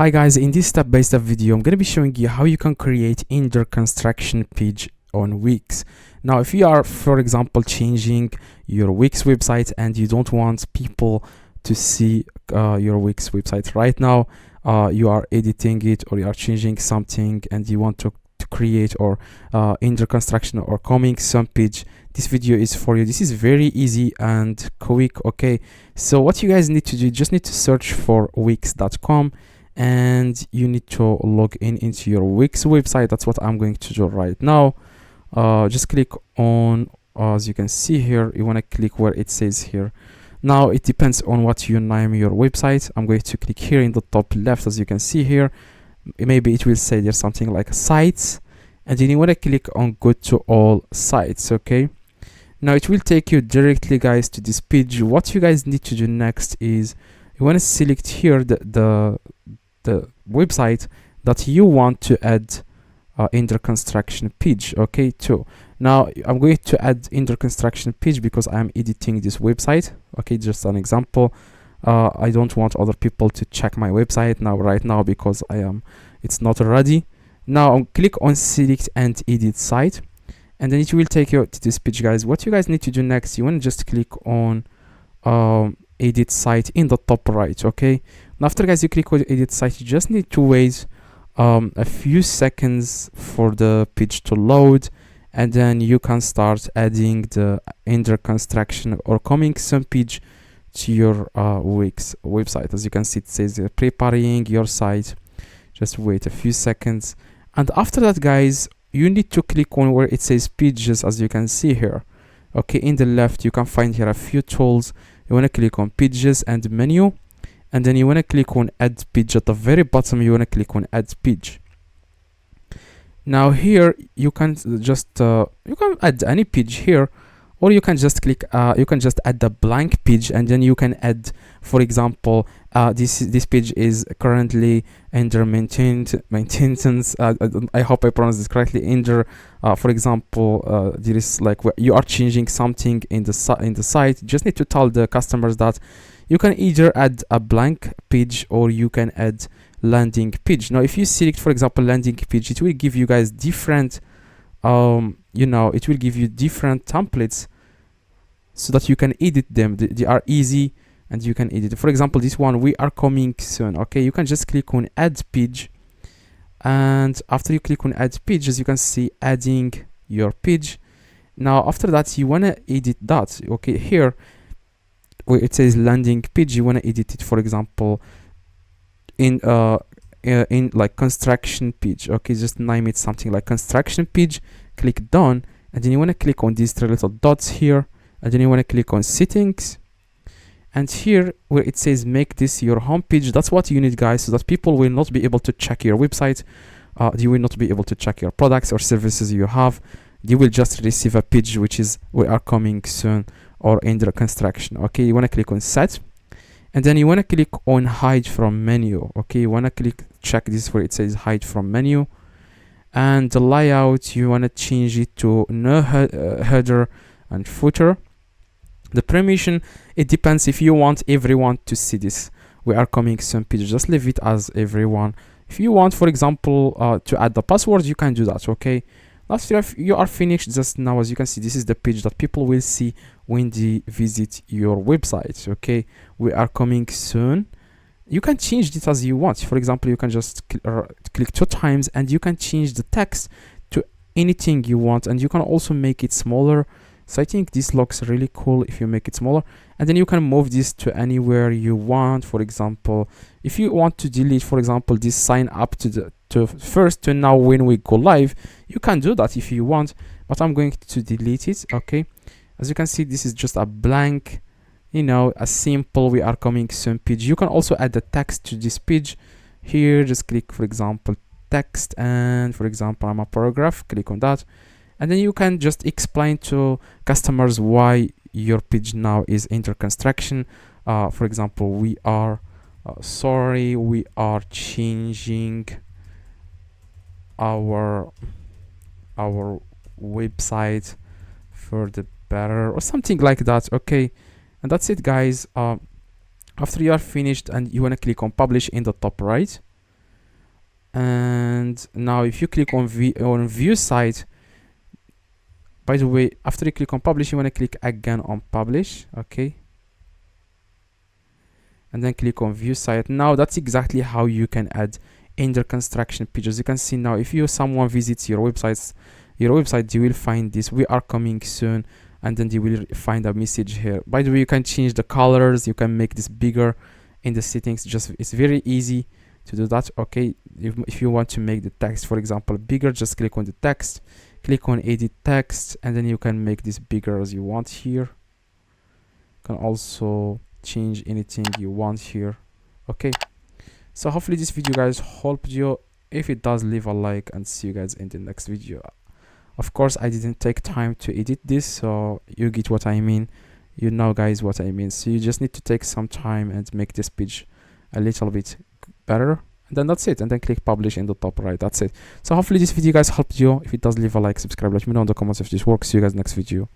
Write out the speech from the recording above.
Hi guys, in this step-by-step video, I'm going to be showing you how you can create under construction page on Wix. Now, if you are, for example, changing your Wix website and you don't want people to see your Wix website right now, you are editing it or you are changing something and you want to create or under construction or coming soon page, this video is for you. This is very easy and quick. Okay, so what you guys need to do, you just need to search for wix.com and you need to log in into your Wix website. That's what I'm going to do right now. Just click on, as you can see here, you want to click where it says here. Now it depends on what you name your website. I'm going to click here in the top left. As you can see here, maybe it will say there's something like sites, and then you want to click on go to all sites. Okay, now it will take you directly, guys, to this page. What you guys need to do next is you want to select here the website that you want to add under construction page. Okay, too. Now I'm going to add under construction page because I'm editing this website. Okay, just an example. I don't want other people to check my website right now because it's not ready. Now I'll click on select and edit site, and then it will take you to this page, guys. What you guys need to do next, you want to just click on edit site in the top right. Okay, and after, guys, you click on edit site, you just need to wait a few seconds for the page to load, and then you can start adding the under construction or coming soon page to your Wix website. As you can see, it says preparing your site. Just wait a few seconds, and after that, guys, you need to click on where it says pages. As you can see here, okay, in the left you can find here a few tools. You want to click on pages and menu, and then you want to click on add page. At the very bottom you want to click on add page. Now here you can just you can add any page here, or you can just click you can just add the blank page, and then you can add, for example, this page is currently under maintenance. I hope I pronounced this correctly. Under for example, there is like where you are changing something in the site. You just need to tell the customers that you can either add a blank page or you can add landing page. Now if you select, for example, landing page, it will give you guys different it will give you different templates so that you can edit them. They are easy and you can edit. For example, this one, we are coming soon. Okay, you can just click on add page, and after you click on add page, as you can see, adding your page. Now after that, you want to edit that. Okay, here where it says landing page, you want to edit it, for example, in like construction page. Okay, just name it something like construction page. Click done, and then you want to click on these three little dots here, and then you want to click on settings, and here where it says make this your home page, that's what you need, guys, so that people will not be able to check your website. They will not be able to check your products or services you have. They will just receive a page which is we are coming soon or under construction. Okay, you want to click on set, and then you want to click on hide from menu. Okay, you want to check this where it says hide from menu, and the layout, you want to change it to no header and footer. The permission, it depends. If you want everyone to see this we are coming soon page, just leave it as everyone. If you want, for example, to add the password, you can do that. Okay, after you are finished, just now, as you can see, this is the page that people will see when they visit your website. Okay, we are coming soon. You can change it as you want. For example, you can just click 2 times and you can change the text to anything you want, and you can also make it smaller. So I think this looks really cool if you make it smaller, and then you can move this to anywhere you want. For example, if you want to delete, for example, this sign up to first to now when we go live, you can do that if you want, but I'm going to delete it. Okay, as you can see, this is just a blank, a simple we are coming soon page. You can also add the text to this page here. Just click, for example, text, and for example, I'm a paragraph, click on that, and then you can just explain to customers why your page now is under construction. For example, we are sorry, we are changing our website for the better, or something like that. Okay, and that's it, guys. After you are finished, and you want to click on publish in the top right, And now if you click on view site, by the way, after you click on publish, you want to click again on publish, okay, and then click on view site. Now that's exactly how you can add under construction pages. You can see now if someone visits your website, they will find this, we are coming soon, and then they will find a message here. By the way, you can change the colors, you can make this bigger in the settings. It's very easy to do that, okay. If you want to make the text, for example, bigger, just click on the text, click on edit text, and then you can make this bigger as you want here. You can also change anything you want here, okay. So hopefully this video guys helped you. If it does, leave a like, and see you guys in the next video. Of course, I didn't take time to edit this, so you get what I mean. You know guys what I mean. So you just need to take some time and make this page a little bit better, and then that's it. And then click publish in the top right. That's it. So hopefully this video guys helped you. If it does, leave a like, subscribe, let me know in the comments if this works. See you guys next video.